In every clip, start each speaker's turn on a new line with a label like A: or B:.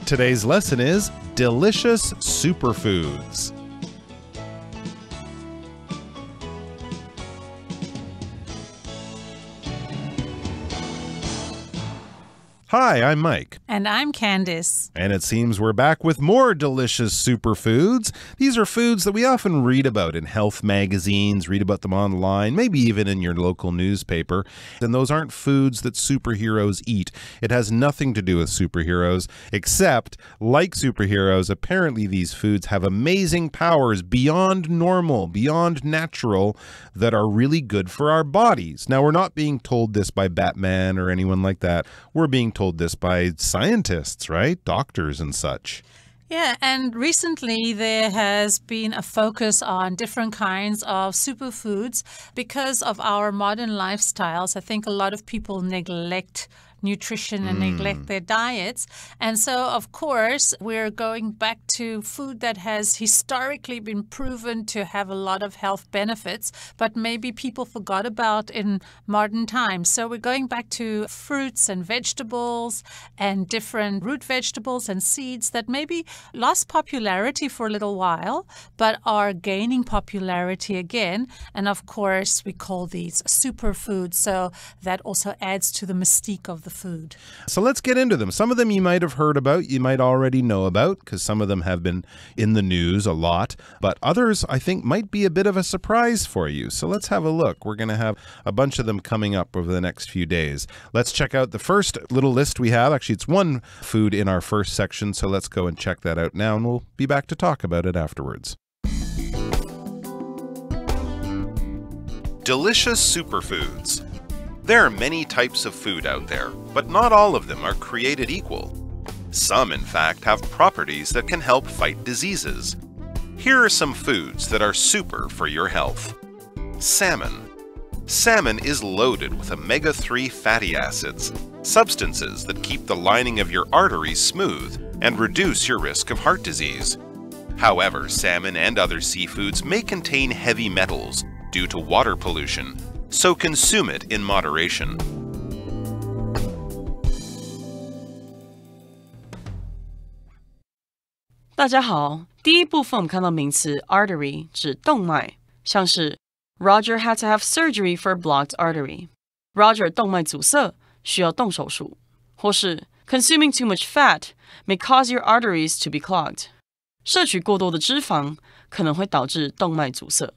A: Today's lesson is delicious superfoods. Hi, I'm Mike.
B: And I'm Candice.
A: And it seems we're back with more delicious superfoods. These are foods that we often read about in health magazines, read about them online, maybe even in your local newspaper. And those aren't foods that superheroes eat. It has nothing to do with superheroes, except, like superheroes, apparently these foods have amazing powers beyond normal, beyond natural, that are really good for our bodies. Now, we're not being told this by Batman or anyone like that. We're being told this by scientists, right? Doctors and such.
B: Yeah, and recently there has been a focus on different kinds of superfoods because of our modern lifestyles. I think a lot of people neglect nutrition and neglect their diets. And so, of course, we're going back to food that has historically been proven to have a lot of health benefits, but maybe people forgot about in modern times. So we're going back to fruits and vegetables and different root vegetables and seeds that maybe lost popularity for a little while, but are gaining popularity again. And of course, we call these superfoods. So that also adds to the mystique of the food.
A: So let's get into them. Some of them you might have heard about, you might already know about, because some of them have been in the news a lot, but others I think might be a bit of a surprise for you. So let's have a look. We're going to have a bunch of them coming up over the next few days. Let's check out the first little list we have. Actually, it's one food in our first section, so let's go and check that out now, and we'll be back to talk about it afterwards. Delicious superfoods. There are many types of food out there, but not all of them are created equal. Some, in fact, have properties that can help fight diseases. Here are some foods that are super for your health. Salmon. Salmon is loaded with omega-3 fatty acids, substances that keep the lining of your arteries smooth and reduce your risk of heart disease. However, salmon and other seafoods may contain heavy metals due to water pollution, so consume it in moderation.
C: 大家好，第一部分我们看到名词 artery 指动脉，像是 Roger had to have surgery for a blocked artery. Roger 动脉阻塞，需要动手术。或是 consuming too much fat may cause your arteries to be clogged. 摄取过多的脂肪可能会导致动脉阻塞。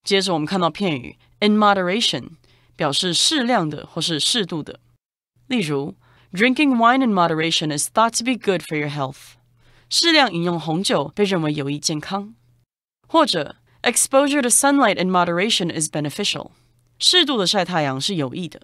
C: 接着我们看到片语 in moderation 表示适量的或是适度的。例如 Drinking wine in moderation is thought to be good for your health. 适量饮用红酒被认为有益健康。或者 Exposure to sunlight in moderation is beneficial. 适度的晒太阳是有益的。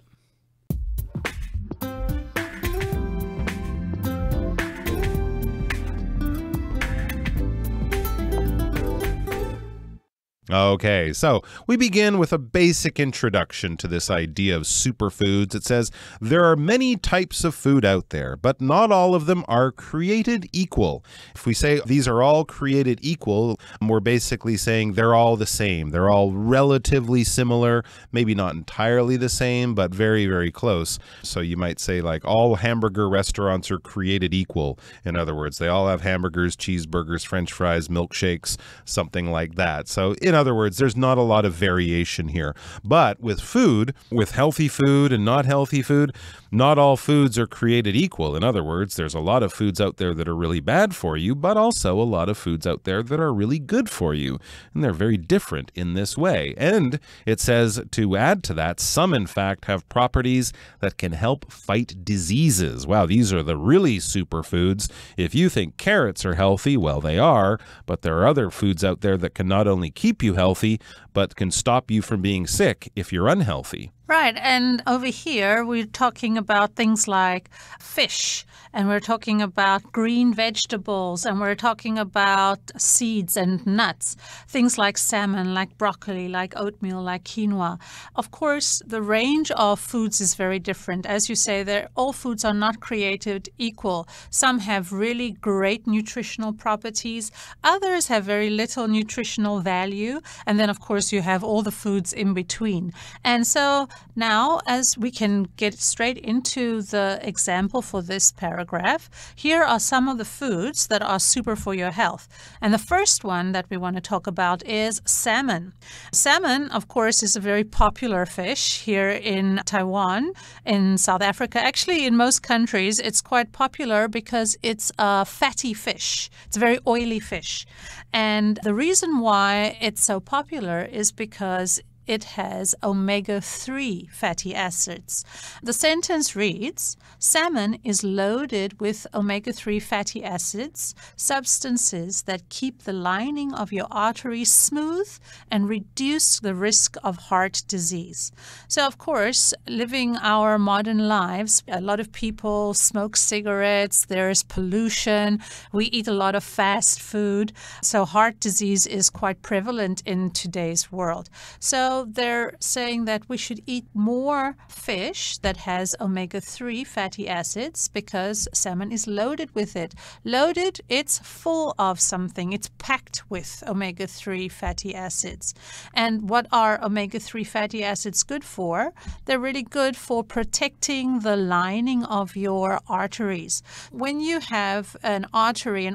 A: Okay, so we begin with a basic introduction to this idea of superfoods. It says, there are many types of food out there, but not all of them are created equal. If we say these are all created equal, we're basically saying they're all the same. They're all relatively similar, maybe not entirely the same, but very, very close. So you might say like all hamburger restaurants are created equal. In other words, they all have hamburgers, cheeseburgers, French fries, milkshakes, something like that. So in other words, there's not a lot of variation here. But with food, with healthy food and not healthy food, not all foods are created equal. In other words, there's a lot of foods out there that are really bad for you, but also a lot of foods out there that are really good for you. And they're very different in this way. And it says, to add to that, some in fact have properties that can help fight diseases. Wow, these are the really superfoods. If you think carrots are healthy, well, they are, but there are other foods out there that can not only keep you healthy, but can stop you from being sick if you're unhealthy.
B: Right, and over here we're talking about things like fish, and we're talking about green vegetables, and we're talking about seeds and nuts, things like salmon, like broccoli, like oatmeal, like quinoa. Of course, the range of foods is very different. As you say, all foods are not created equal. Some have really great nutritional properties, others have very little nutritional value, and then of course you have all the foods in between. And so Now, as we can get straight into the example for this paragraph, here are some of the foods that are super for your health. And the first one that we want to talk about is salmon. Salmon, of course, is a very popular fish here in Taiwan, in South Africa. Actually, in most countries, it's quite popular because it's a fatty fish. It's a very oily fish. And the reason why it's so popular is because it has omega-3 fatty acids. The sentence reads, salmon is loaded with omega-3 fatty acids, substances that keep the lining of your arteries smooth and reduce the risk of heart disease. So, of course, living our modern lives, a lot of people smoke cigarettes, there's pollution, we eat a lot of fast food, so heart disease is quite prevalent in today's world. So they're saying that we should eat more fish that has omega-3 fatty acids because salmon is loaded with it. Loaded, it's full of something. It's packed with omega-3 fatty acids. And what are omega-3 fatty acids good for? They're really good for protecting the lining of your arteries. When you have an artery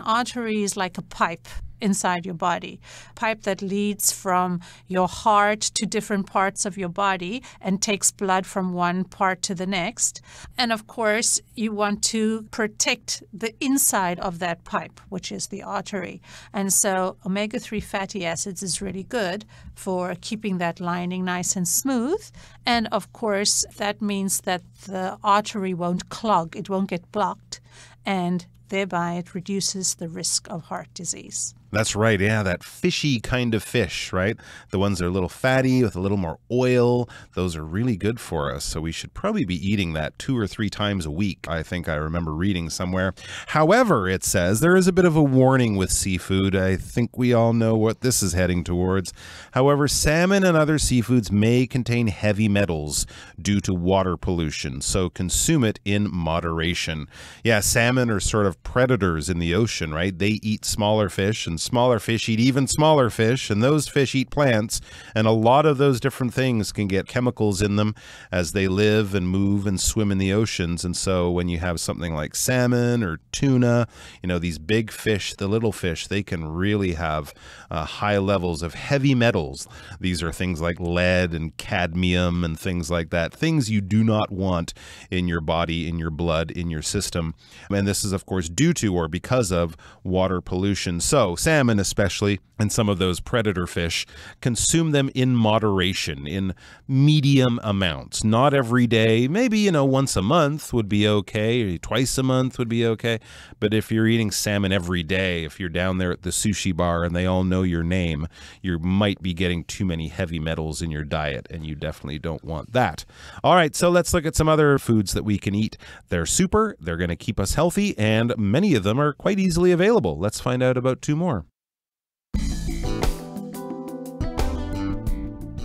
B: is like a pipe inside your body, pipe that leads from your heart to different parts of your body and takes blood from one part to the next. And of course, you want to protect the inside of that pipe, which is the artery. And so omega-3 fatty acids is really good for keeping that lining nice and smooth. And of course, that means that the artery won't clog, it won't get blocked, and thereby it reduces the risk of heart disease.
A: That's right. Yeah, that fishy kind of fish, right? The ones that are a little fatty with a little more oil. Those are really good for us. So we should probably be eating that 2 or 3 times a week. I think I remember reading somewhere. However, it says there is a bit of a warning with seafood. I think we all know what this is heading towards. However, salmon and other seafoods may contain heavy metals due to water pollution. So consume it in moderation. Yeah, salmon are sort of predators in the ocean, right? They eat smaller fish, and smaller fish eat even smaller fish, and those fish eat plants, and a lot of those different things can get chemicals in them as they live and move and swim in the oceans. And so when you have something like salmon or tuna, you know, these big fish, the little fish, they can really have high levels of heavy metals. These are things like lead and cadmium and things like that, things you do not want in your body, in your blood, in your system. And this is, of course, due to or because of water pollution. So salmon especially, and some of those predator fish, consume them in moderation, in medium amounts. Not every day. Maybe, once a month would be okay, or twice a month would be okay. But if you're eating salmon every day, if you're down there at the sushi bar and they all know your name, you might be getting too many heavy metals in your diet, and you definitely don't want that. All right, so let's look at some other foods that we can eat. They're super, they're going to keep us healthy, and many of them are quite easily available. Let's find out about 2 more.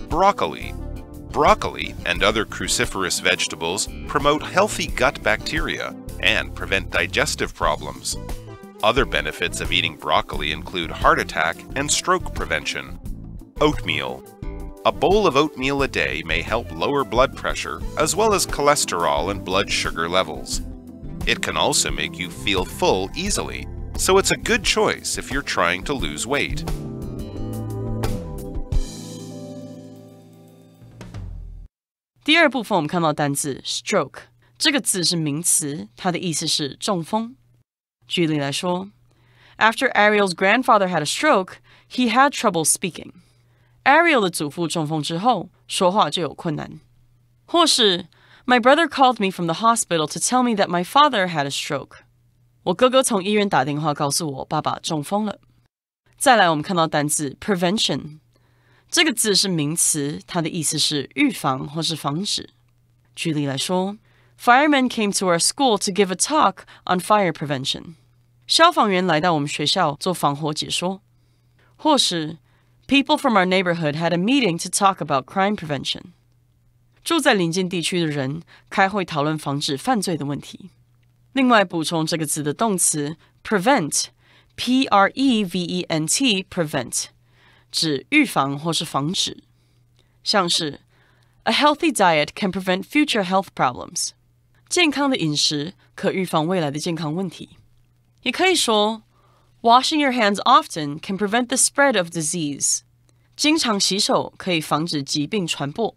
A: Broccoli. Broccoli and other cruciferous vegetables promote healthy gut bacteria and prevent digestive problems. Other benefits of eating broccoli include heart attack and stroke prevention. Oatmeal. A bowl of oatmeal a day may help lower blood pressure as well as cholesterol and blood sugar levels. It can also make you feel full easily, so it's a good choice if you're trying to lose weight.
C: 第二部分我们看到单字 stroke， 这个字是名词，它的意思是中风。举例来说 After Ariel's grandfather had a stroke, he had trouble speaking. Ariel 的祖父中风之后，说话就有困难。或是 My brother called me from the hospital to tell me that my father had a stroke. 我哥哥从医院打电话告诉我爸爸中风了。再来我们看到单字 prevention， 这个字是名词，它的意思是预防或是防止。举例来说 Firemen came to our school to give a talk on fire prevention. 消防员来到我们学校做防火解说。或是 People from our neighborhood had a meeting to talk about crime prevention. 住在邻近地区的人开会讨论防止犯罪的问题。另外补充这个字的动词 prevent, P-R-E-V-E-N-T, prevent, 指预防或是防止。像是 A healthy diet can prevent future health problems. 健康的饮食可预防未来的健康问题。也可以说 Washing your hands often can prevent the spread of disease. 经常洗手可以防止疾病传播。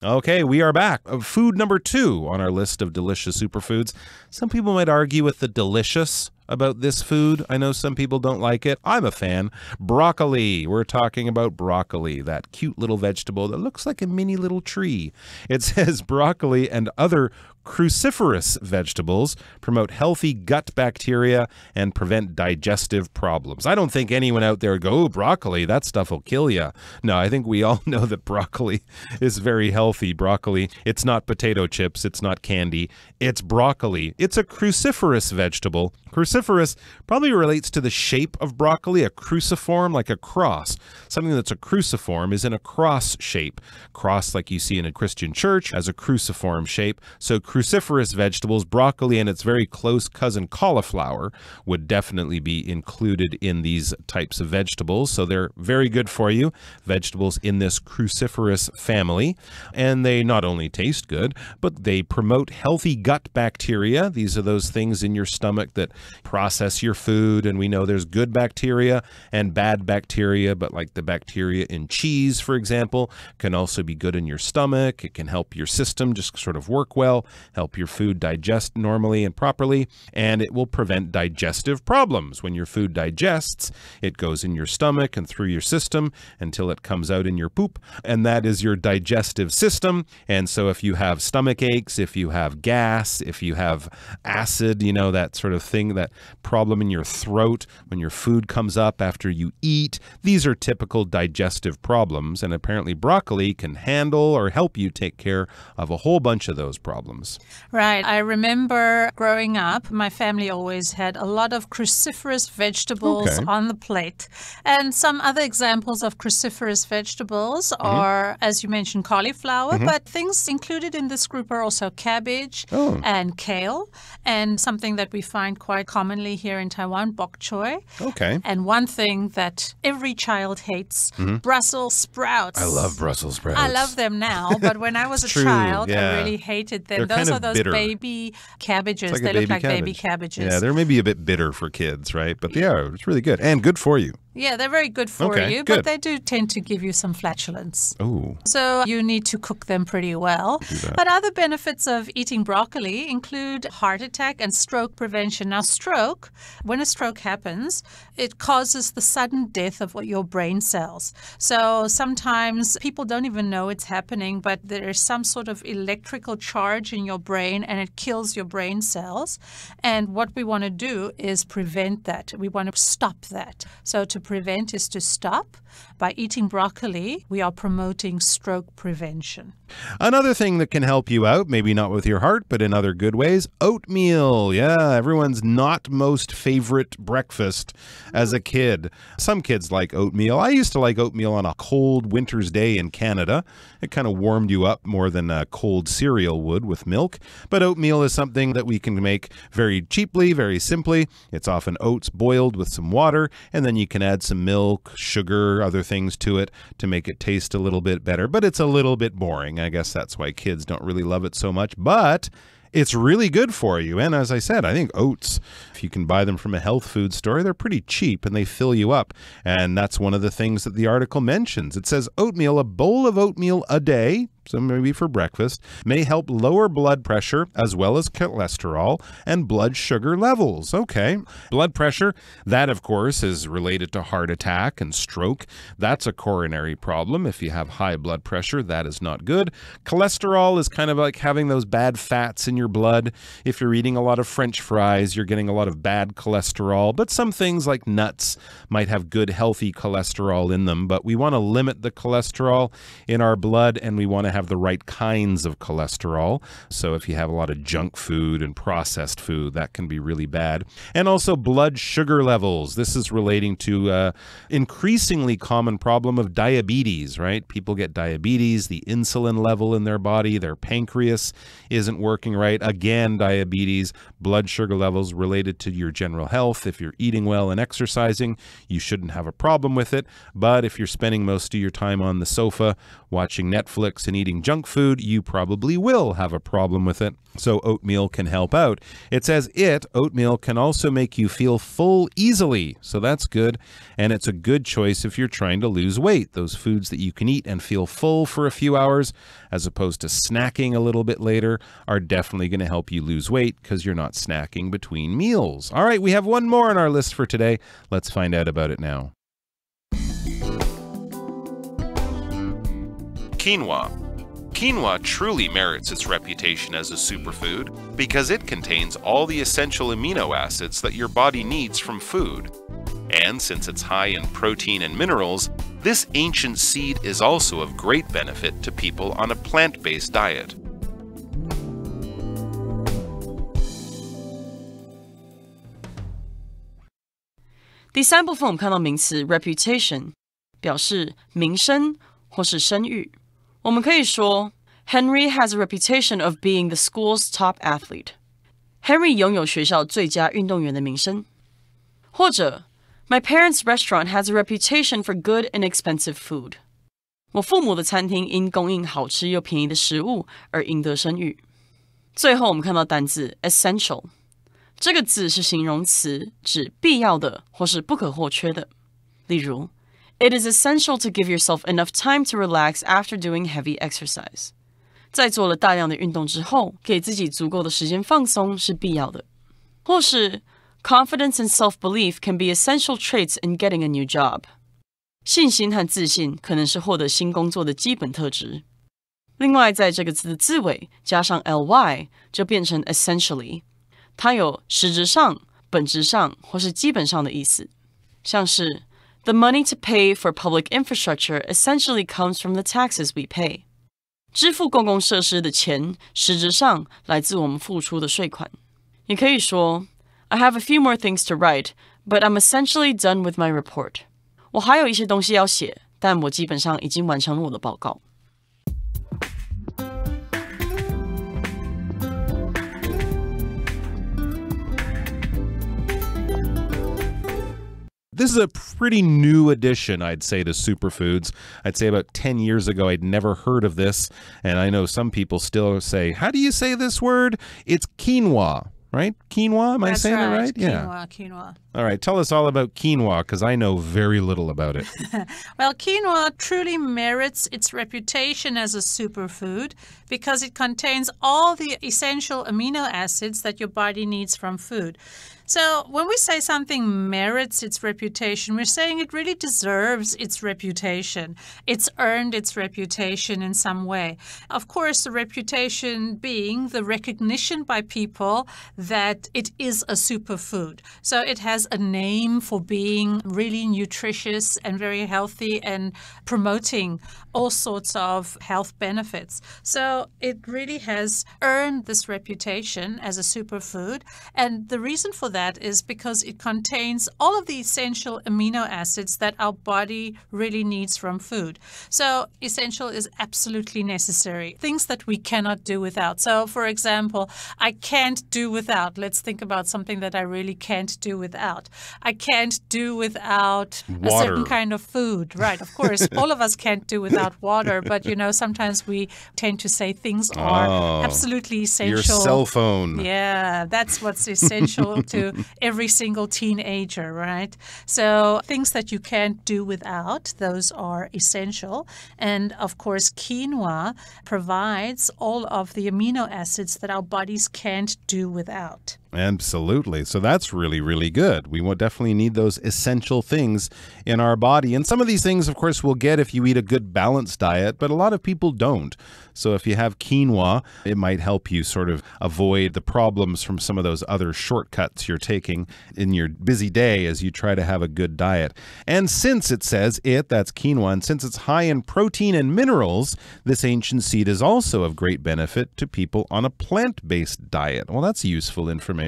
A: Okay, we are back. Food number 2 on our list of delicious superfoods. Some people might argue with the delicious about this food. I know some people don't like it. I'm a fan. Broccoli. We're talking about broccoli, that cute little vegetable that looks like a mini little tree. It says broccoli and other cruciferous vegetables promote healthy gut bacteria and prevent digestive problems. I don't think anyone out there would go, oh, broccoli, that stuff will kill you. No, I think we all know that broccoli is very healthy. Broccoli, it's not potato chips, it's not candy, it's broccoli. It's a cruciferous vegetable. Cruciferous probably relates to the shape of broccoli, a cruciform, like a cross. Something that's a cruciform is in a cross shape. Cross, like you see in a Christian church, has a cruciform shape. So cruciferous vegetables, broccoli and its very close cousin cauliflower would definitely be included in these types of vegetables. So they're very good for you, vegetables in this cruciferous family. And they not only taste good, but they promote healthy gut bacteria. These are those things in your stomach that process your food. And we know there's good bacteria and bad bacteria, but like the bacteria in cheese, for example, can also be good in your stomach. It can help your system just sort of work well, help your food digest normally and properly, and it will prevent digestive problems. When your food digests, it goes in your stomach and through your system until it comes out in your poop, and that is your digestive system. And so if you have stomach aches, if you have gas, if you have acid, you know, that sort of thing, that problem in your throat when your food comes up after you eat, these are typical digestive problems, and apparently broccoli can handle or help you take care of a whole bunch of those problems.
B: Right. I remember growing up, my family always had a lot of cruciferous vegetables on the plate. And some other examples of cruciferous vegetables are, as you mentioned, cauliflower, but things included in this group are also cabbage and kale, and something that we find quite commonly here in Taiwan, bok choy.
A: Okay.
B: And one thing that every child hates, Brussels sprouts.
A: I love Brussels sprouts.
B: I love them now, but when I was a child, I really hated them.
A: They're
B: those are those
A: bitter.
B: baby cabbages.
A: Like
B: they look like baby
A: cabbage.
B: cabbages.
A: Yeah, they're maybe a bit bitter for kids, right? But yeah, it's really good and good for you.
B: Yeah, they're very good for you,
A: good.
B: but they do tend to give you some flatulence.
A: Oh.
B: So you need to cook them pretty well. But other benefits of eating broccoli include heart attack and stroke prevention. Now, stroke, when a stroke happens, it causes the sudden death of your brain cells. So sometimes people don't even know it's happening, but there is some sort of electrical charge in your brain and it kills your brain cells. And what we want to do is prevent that. We want to stop that. So to prevent is to stop. By eating broccoli, we are promoting stroke prevention.
A: Another thing that can help you out, maybe not with your heart, but in other good ways, oatmeal. Yeah, everyone's not most favorite breakfast as a kid. Some kids like oatmeal. I used to like oatmeal on a cold winter's day in Canada. It kind of warmed you up more than a cold cereal would with milk. But oatmeal is something that we can make very cheaply, very simply. It's often oats boiled with some water, and then you can add some milk, sugar, other things to it to make it taste a little bit better. But it's a little bit boring. I guess that's why kids don't really love it so much. But it's really good for you. And as I said, I think oats, if you can buy them from a health food store, they're pretty cheap and they fill you up. And that's one of the things that the article mentions. It says oatmeal, a bowl of oatmeal a day, so maybe for breakfast, may help lower blood pressure as well as cholesterol and blood sugar levels. Okay. Blood pressure, that of course is related to heart attack and stroke. That's a coronary problem. If you have high blood pressure, that is not good. Cholesterol is kind of like having those bad fats in your blood. If you're eating a lot of French fries, you're getting a lot of bad cholesterol. But some things like nuts might have good, healthy cholesterol in them. But we want to limit the cholesterol in our blood, and we want to to have the right kinds of cholesterol. So if you have a lot of junk food and processed food, that can be really bad. And also blood sugar levels. This is relating to increasingly common problem of diabetes, right? People get diabetes, the insulin level in their body, their pancreas isn't working right. Again, diabetes, blood sugar levels related to your general health. If you're eating well and exercising, you shouldn't have a problem with it. But if you're spending most of your time on the sofa watching Netflix and eating junk food, you probably will have a problem with it. So oatmeal can help out. It says oatmeal can also make you feel full easily. So that's good. And it's a good choice if you're trying to lose weight. Those foods that you can eat and feel full for a few hours, as opposed to snacking a little bit later, are definitely going to help you lose weight because you're not snacking between meals. All right, we have one more on our list for today. Let's find out about it now. Quinoa. Quinoa truly merits its reputation as a superfood because it contains all the essential amino acids that your body needs from food. And since it's high in protein and minerals, this ancient seed is also of great benefit to people on a plant-based diet.
C: (第三部分我们看到名词 reputation 表示名声或是声誉。我们可以说 Henry has a reputation of being the school's top athlete. Henry 拥有学校最佳运动员的名声。或者 My parents' restaurant has a reputation for good and expensive food. 我父母的餐厅因供应好吃又便宜的食物而赢得声誉。最后我们看到单字 essential。这个字是形容词，指必要的或是不可或缺的。例如 It is essential to give yourself enough time to relax after doing heavy exercise. 在做了大量的运动之后，给自己足够的时间放松是必要的。或是 Confidence and self-belief can be essential traits in getting a new job. 信心和自信可能是获得新工作的基本特质。另外，在这个字的字尾加上 ly 就变成 essentially， 它有实质上、本质上或是基本上的意思，像是The money to pay for public infrastructure essentially comes from the taxes we pay. 支付公共设施的钱，实质上来自我们付出的税款。也可以说 I have a few more things to write, but I'm essentially done with my report. 我还有一些东西要写，但我基本上已经完成了我的报告。
A: This is a pretty new addition, I'd say, to superfoods. I'd say about 10 years ago, I'd never heard of this. And I know some people still say, how do you say this word? It's quinoa, right? Quinoa? Am I saying it right?
B: Quinoa.
A: All right. Tell us all about quinoa, because I know very little about it.
B: Well, quinoa truly merits its reputation as a superfood because it contains all the essential amino acids that your body needs from food. So when we say something merits its reputation, we're saying it really deserves its reputation. It's earned its reputation in some way. Of course, the reputation being the recognition by people that it is a superfood. So it has a name for being really nutritious and very healthy and promoting all sorts of health benefits. So it really has earned this reputation as a superfood. And the reason for that is because it contains all of the essential amino acids that our body really needs from food. So essential is absolutely necessary. Things that we cannot do without. So for example, I can't do without. Let's think about something that I really can't do without. I can't do without
A: water.
B: A certain kind of food. Right, of course. All of us can't do without water, but you know, sometimes we tend to say things are absolutely essential.
A: Your cell phone.
B: Yeah, that's what's essential to every single teenager, right? So things that you can't do without, those are essential. And of course, quinoa provides all of the amino acids that our bodies can't do without.
A: Absolutely. So that's really, really good. We will definitely need those essential things in our body. And some of these things, of course, we'll get if you eat a good balanced diet, but a lot of people don't. So if you have quinoa, it might help you sort of avoid the problems from some of those other shortcuts you're taking in your busy day as you try to have a good diet. And since it says that's quinoa, and since it's high in protein and minerals, this ancient seed is also of great benefit to people on a plant-based diet. Well, that's useful information.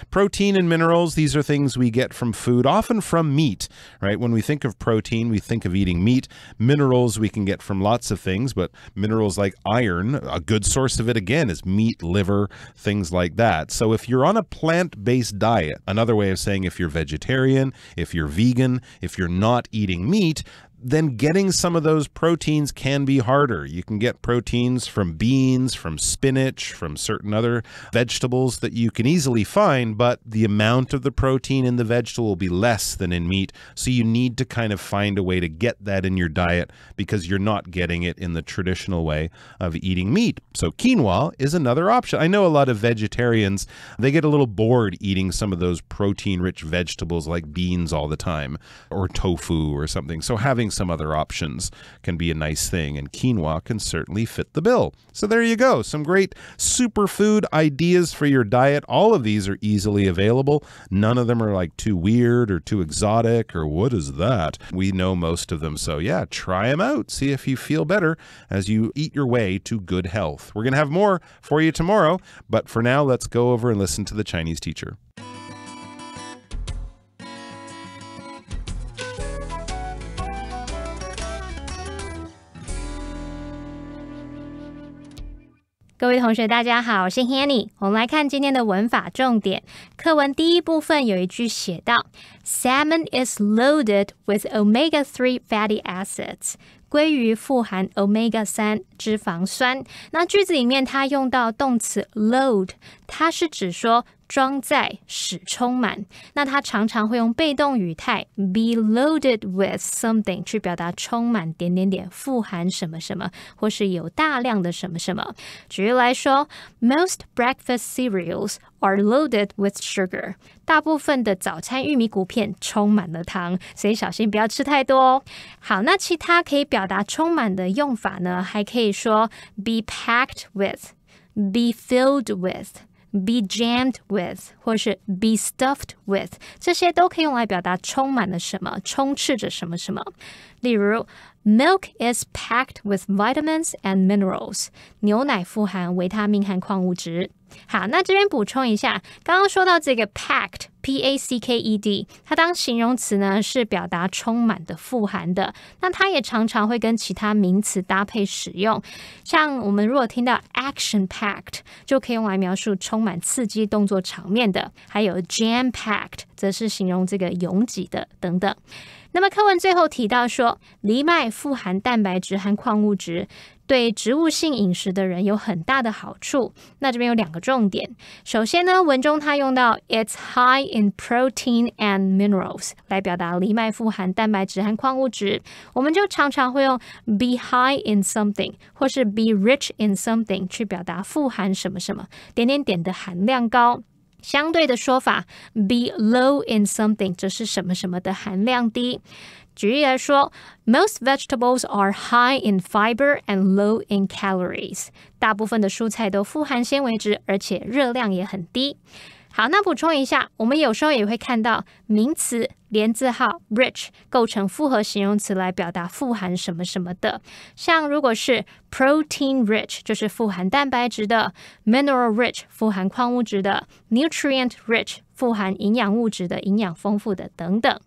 A: Protein and minerals, these are things we get from food, often from meat, right? When we think of protein, we think of eating meat. Minerals we can get from lots of things, but minerals like iron, a good source of it, again, is meat, liver, things like that. So if you're on a plant-based diet, another way of saying if you're vegetarian, if you're vegan, if you're not eating meat, then getting some of those proteins can be harder. You can get proteins from beans, from spinach, from certain other vegetables that you can easily find, but the amount of the protein in the vegetable will be less than in meat. So you need to kind of find a way to get that in your diet because you're not getting it in the traditional way of eating meat. So quinoa is another option. I know a lot of vegetarians, they get a little bored eating some of those protein-rich vegetables like beans all the time, or tofu or something. So having some other options can be a nice thing, and quinoa can certainly fit the bill. So there you go. Some great superfood ideas for your diet. All of these are easily available. None of them are like too weird or too exotic or what is that? We know most of them. So yeah, try them out. See if you feel better as you eat your way to good health. We're going to have more for you tomorrow, but for now, let's go over and listen to the Chinese teacher.
D: 各位同学大家好，我是 Hanny。 我们来看今天的文法重点。课文第一部分有一句写到 Salmon is loaded with omega-3 fatty acids。 鲑鱼富含 omega-3 脂肪酸。那句子里面它用到动词 load， 它是指说装载使充满。那它常常会用被动语态 be loaded with something 去表达充满点点点，富含什么什么，或是有大量的什么什么。举例来说 Most breakfast cereals are loaded with sugar。 大部分的早餐玉米谷片充满了糖，所以小心不要吃太多哦。好，那其他可以表达充满的用法呢，还可以说 be packed with， be filled with，be jammed with 或是 be stuffed with， 这些都可以用来表达充满了什么，充斥着什么什么。例如 Milk is packed with vitamins and minerals， 牛奶富含维他命和矿物质。好，那这边补充一下，刚刚说到这个 packed P-A-C-K-E-D， 它当形容词呢是表达充满的、富含的，那它也常常会跟其他名词搭配使用。像我们如果听到 action packed， 就可以用来描述充满刺激动作场面的，还有 jam packed 则是形容这个拥挤的等等。那么课文最后提到说，藜麦富含蛋白质和矿物质，对植物性饮食的人有很大的好处。那这边有两个重点。首先呢，文中它用到 It's high in protein and minerals 来表达藜麦富含蛋白质和矿物质。我们就常常会用 be high in something 或是 be rich in something 去表达富含什么什么点点点的含量高。相对的说法 be low in something 则是什么什么的含量低。举例来说 Most vegetables are high in fiber and low in calories。 大部分的蔬菜都富含纤维质，而且热量也很低。好，那补充一下，我们有时候也会看到名词连字号 rich 构成复合形容词来表达富含什么什么的。像如果是 protein rich 就是富含蛋白质的， mineral rich 富含矿物质的， nutrient rich 富含营养物质的，营养丰富的等等。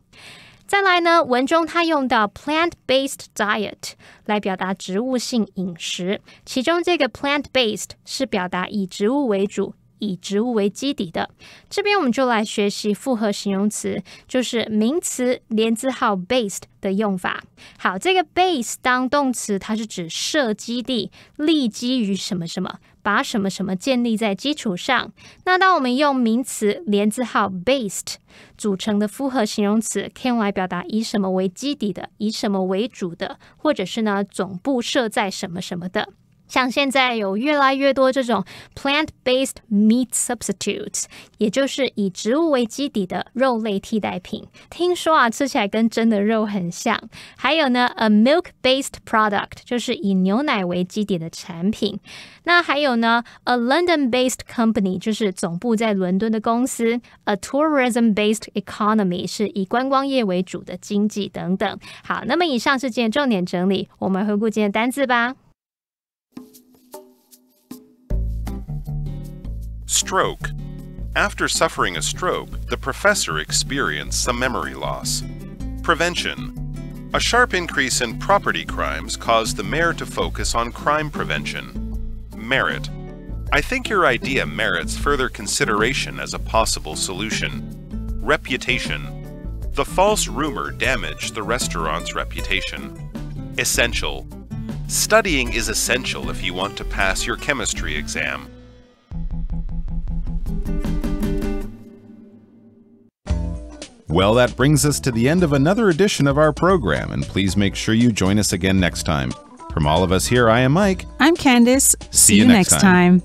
D: 再来呢，文中它用到 plant-based diet 来表达植物性饮食，其中这个 plant-based 是表达以植物为主，以植物为基底的。这边我们就来学习复合形容词，就是名词连字号 based 的用法。好，这个 base 当动词，它是指设基地，立基于什么什么，把什么什么建立在基础上。那当我们用名词连字号 based 组成的复合形容词，可以用来表达以什么为基底的，以什么为主的，或者是呢总部设在什么什么的。像现在有越来越多这种 plant-based meat substitutes， 也就是以植物为基底的肉类替代品。听说啊，吃起来跟真的肉很像。还有呢 ，a milk-based product， 就是以牛奶为基底的产品。那还有呢 ，a London-based company， 就是总部在伦敦的公司 ；a tourism-based economy， 是以观光业为主的经济等等。好，那么以上是今天重点整理，我们回顾今天的单字吧。
A: Stroke. After suffering a stroke, the professor experienced some memory loss. Prevention. A sharp increase in property crimes caused the mayor to focus on crime prevention. Merit. I think your idea merits further consideration as a possible solution. Reputation. The false rumor damaged the restaurant's reputation. Essential. Studying is essential if you want to pass your chemistry exam. Well, that brings us to the end of another edition of our program, and please make sure you join us again next time. From all of us here, I am Mike.
E: I'm Candice.
A: See you next time.